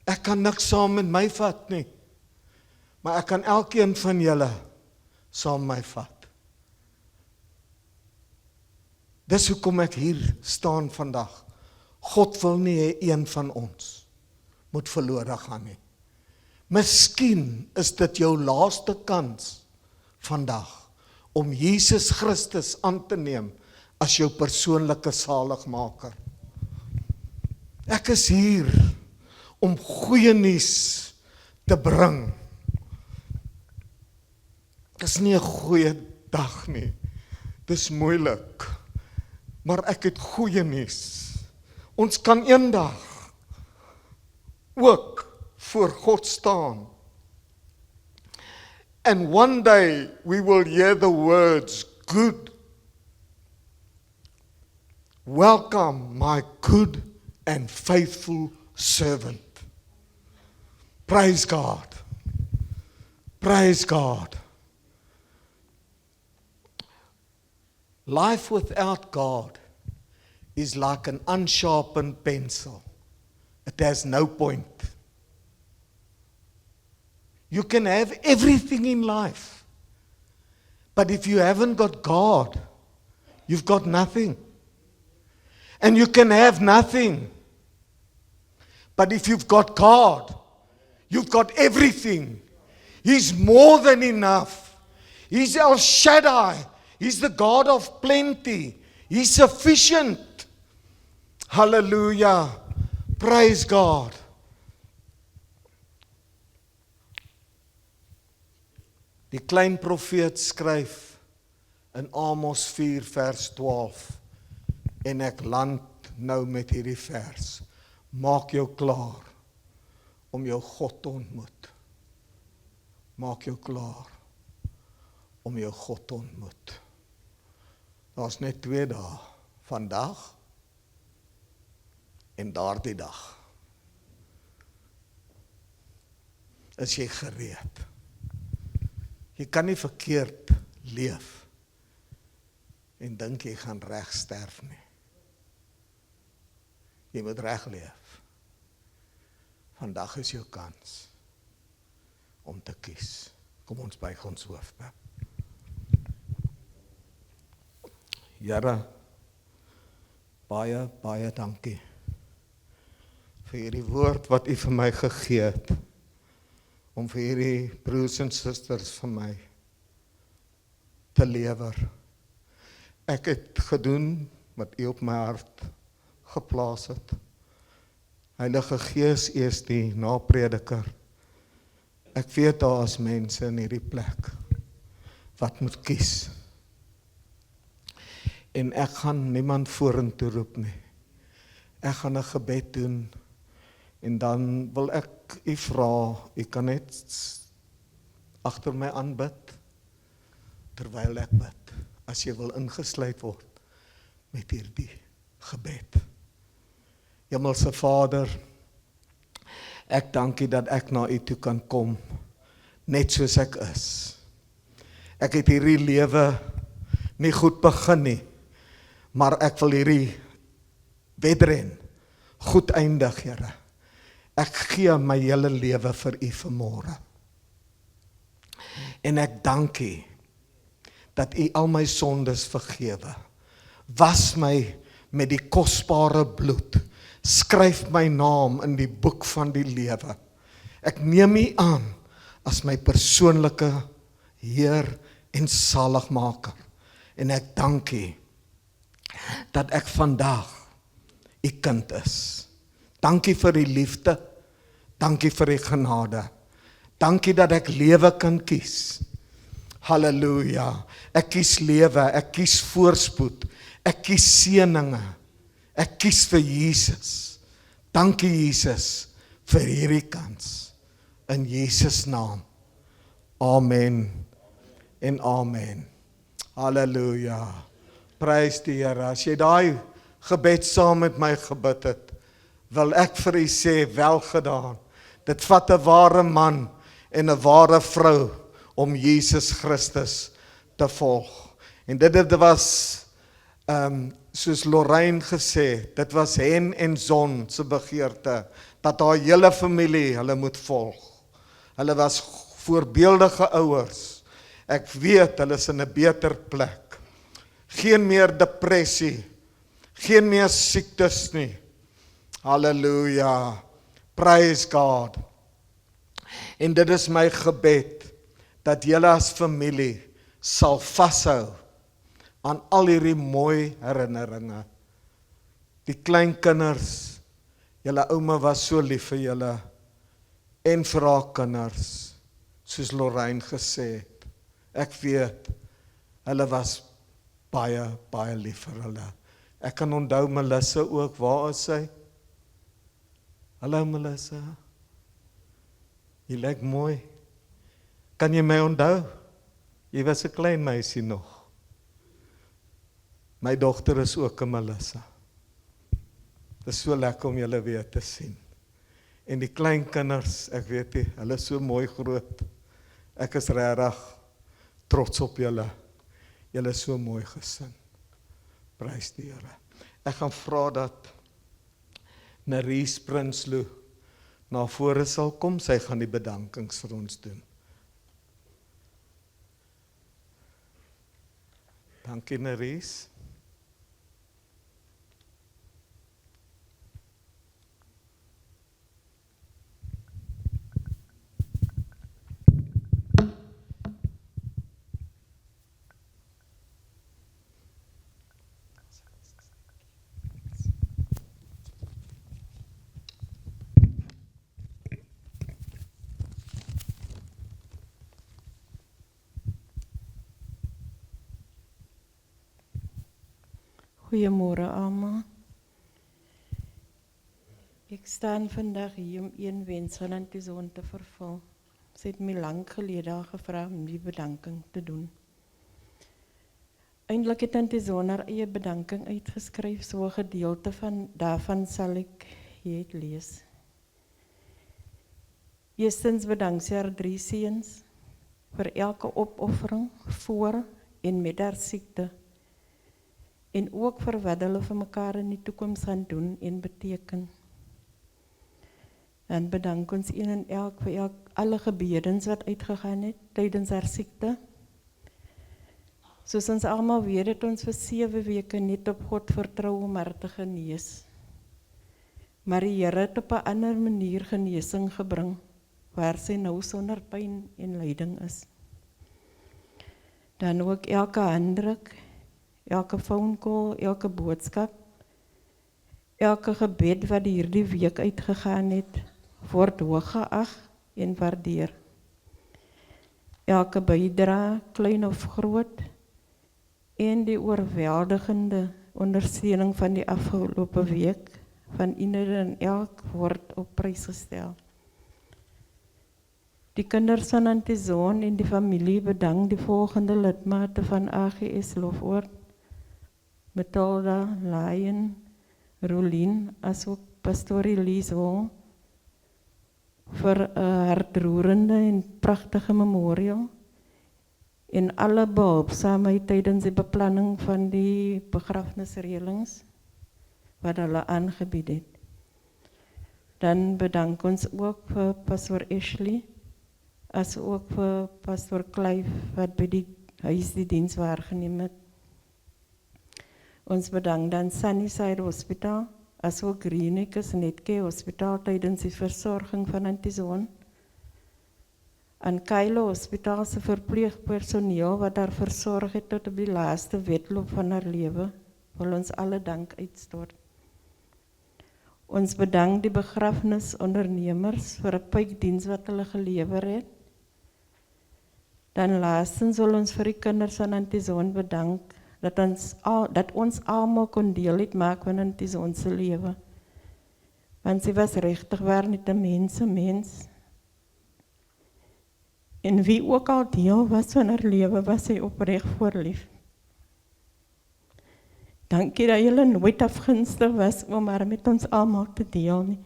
Ek kan niks saam met my vat nie. Maar ek kan elkeen van julle saam my vat. Dis hoekom ek hier staan vandag. God wil nie hê een van ons moet verlore gaan nie. Miskien is dit jou laaste kans vandag om Jesus Christus aan te neem as jou persoonlike saligmaker. Ek is hier om goeie nuus te bring. Dis nie 'n goeie dag nie. Dis moeilik. Maar ek het goeie nuus. Ons kan eendag ook voor God staan. And one day we will hear the words, good. Welcome, my good and faithful servant. Praise God. Praise God. Life without God is like an unsharpened pencil. It has no point. You can have everything in life, but if you haven't got God, you've got nothing. And you can have nothing, but if you've got God, you've got everything. He's more than enough. He's El Shaddai. He's the God of plenty. He's sufficient. Hallelujah. Praise God. Die klein profeet skryf in Amos 4 vers 12 en ek land nou met hierdie vers. Maak jou klaar om jou God te ontmoet. Maak jou klaar om jou God te ontmoet. Daar's net 2 dae, vandag en daardie dag. Is jy gereed? Jy kan nie verkeerd leef en dink jy gaan reg sterf nie. Jy moet reg leef. Vandag is jou kans om te kies. Kom ons buig ons hoofde. Here, baie, baie dankie vir hierdie woord wat U vir my gegee het, om vir hierdie broers en susters van my te lewer. Ek het gedoen wat U op my hart geplaas het. Heilige Gees, U is die naprediker. Ek weet daar is mense in hierdie plek wat moet kies. En ek gaan niemand vorentoe roep nie. Ek gaan 'n gebed doen en dan wil ek U vra, U kan net agter my aanbid terwyl ek bid, as jy wil ingesluit word met hierdie gebed. Hemelse Vader, ek dank U dat ek na U toe kan kom, net soos ek is. Ek het hierdie lewe nie goed begin nie, maar ek wil hierdie wedren goed eindig, Here. Ek gee my hele lewe vir U vanmôre. En ek dank U dat U al my sondes vergewe. Was my met die kosbare bloed. Skryf my naam in die boek van die lewe. Ek neem U aan as my persoonlike Heer en Saligmaker. En ek dank U dat ek vandag U kind is. Dankie vir die liefde, dankie vir die genade, dankie dat ek lewe kan kies. Halleluja, ek kies lewe, ek kies voorspoed, ek kies seëninge, ek kies vir Jesus. Dankie Jesus vir hierdie kans, in Jesus naam. Amen en amen. Halleluja, prys die Here. As jy daai gebed saam met my gebid het, wil ek vir U sê, welgedaan. Dit vat 'n ware man en 'n ware vrou om Jesus Christus te volg. En dit was, soos Lorraine gesê, dit was hen en son se begeerte, dat haar hele familie hulle moet volg. Hulle was voorbeeldige ouers. Ek weet, hulle is in 'n beter plek. Geen meer depressie, geen meer siektes nie. Halleluja, praise God. En dit is my gebed, dat julle as familie sal vashou aan al hierdie mooi herinneringe. Die klein kinders, julle ouma was so lief vir julle, en vir haar kinders, soos Lorraine gesê het. Ek weet, hulle was baie, baie lief vir hulle. Ek kan onthou Melissa ook, waar is sy? Hallo Melissa, jy lyk mooi. Kan jy my onthou? Jy was 'n klein meisie nog. My dogter is ook 'n Melissa. Dit is so lekker om julle weer te sien. En die klein kinders, ek weet nie, hulle is so mooi groot. Ek is regtig trots op julle. Julle is so mooi gesin. Prys die Here. Ek gaan vra dat Nerys Prinsloo na vore sal kom, sy gaan die bedankings vir ons doen. Dankie Nerys. Goeiemôre almal. Ek staan vandag hier om een wens van Auntie Zon te vervul. Sy het my lank gelede al gevra om die bedanking te doen. Eindelijk het Auntie Zon haar eie bedanking uitgeskryf, so 'n gedeelte daarvan sal ek hier lees. Eerstens bedank sy haar 3 seuns vir elke opoffering voor en met haar siekte. En ook vir wat hulle vir mekaar in die toekoms gaan doen en beteken. Dan bedank ons een en elk vir alle gebedens wat uitgegaan het tydens haar siekte. Soos ons almal weet het ons vir 7 weke net op God vertrou om haar te genees. Maar die Here het op 'n ander manier genesing gebring, waar sy nou sonder pyn en lyding is. Dan ook elke handdruk, elke phone call, elke boodskap, elke gebed wat hierdie week uitgegaan het, word hooggeag en waardeer. Elke bydrae, klein of groot, en die oorweldigende ondersteuning van die afgelope week van ieder en elk word op prys gestel. Die kinders van Auntie Zon en die familie bedank die volgende lidmate van AGS Lofoord: Matilda, Lion, Rolien, asook Pastoor Elise Hall, vir 'n hartroerende en pragtige memorial en alle behulpsaamheid tydens die beplanning van die begrafnisreëlings wat hulle aangebied het. Dan bedank ons ook vir Pastoor Ashley, as ook vir Pastoor Clive wat by die huis die diens waargeneem het. Ons bedank dan Sunnyside Hospital, as ook Greenacres Netcare Hospital tydens die versorging van Auntie Zon. Aan Kylo Hospital se verpleegpersoneel wat haar versorg het tot op die laaste wedloop van haar lewe, wil ons alle dank uitstort. Ons bedank die begrafnisondernemers vir 'n puikdiens wat hulle gelewer het. Dan laastens wil ons vir die kinders van Auntie Zon bedank dat ons almal kon deel uitmaak van Auntie Zon se lewe. Want sy was regtig waar net 'n mens. En wie ook al deel was van haar lewe, was sy opreg voorlief. Dankie dat julle nooit afgunstig was om haar met ons almal te deel nie.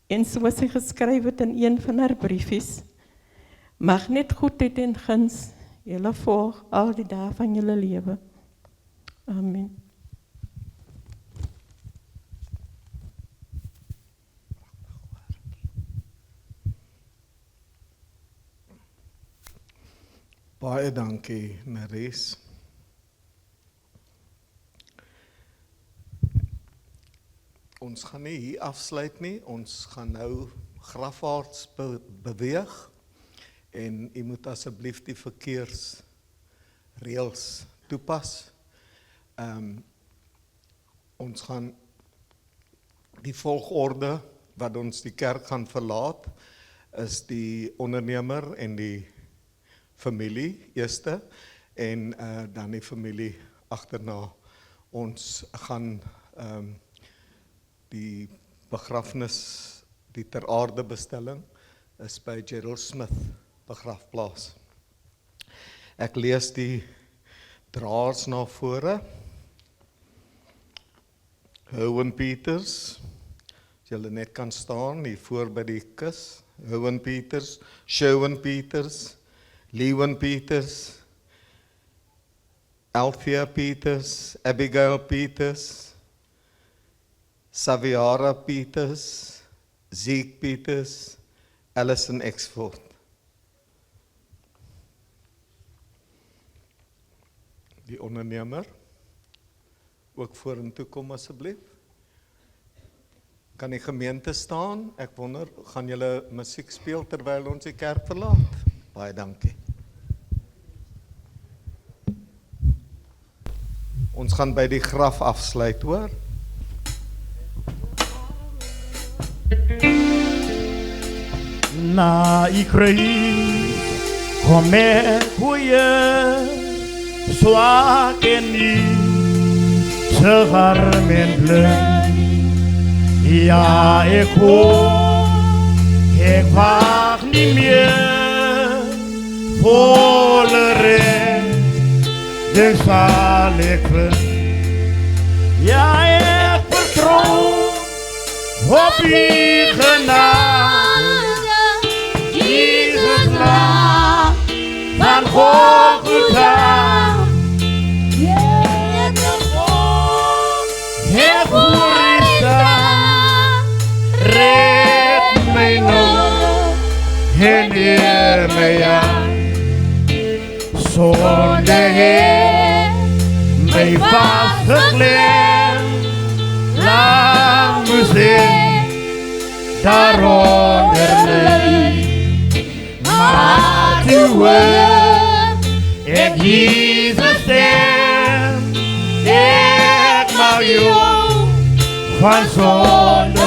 En soos sy geskryf het in een van haar briefies: mag net goedheid en guns julle volg al die dae van julle lewe. Amen. Baie dankie, Nerys. Ons gaan nie hier afsluit nie, ons gaan nou grafwaarts beweeg. En u moet asseblief die verkeersreëls toepas. Ons gaan die volgorde wat ons die kerk gaan verlaat, is die ondernemer en die familie eerste, en dan die familie agterna. Ons gaan die begrafnis, die ter aarde bestelling, is by Gerald Smith begrafplaas. Ek lees die draers na vore. Owen Peters, as julle net kan staan, hier voor by die kus. Owen Peters, Sherwin Peters, Lewan Peters, Althea Peters, Abigail Peters, Saviara Peters, Zeke Peters, Alison Exford. Die ondernemer, ook vorentoe kom asseblief. Kan die gemeente staan? Ek wonder, gaan julle musiek speel terwyl ons die kerk verlaat? Baie dankie. Ons gaan by die graf afsluit, hoor. Na ikrein come kuye swak en niet te warm en blij. Ja, ik hoor, ik wacht niet meer volle rust, dus zal ik ja, ik vertrouw op die genade, Jezus naam van Golgotha. Het voor is daar, red mij nog en leer mij aan. Zonder Heer, mij vastgeklemd, laat me zin daaronder ligt. Maar uw woord, ik Jezus stem, ik mag jou van zonde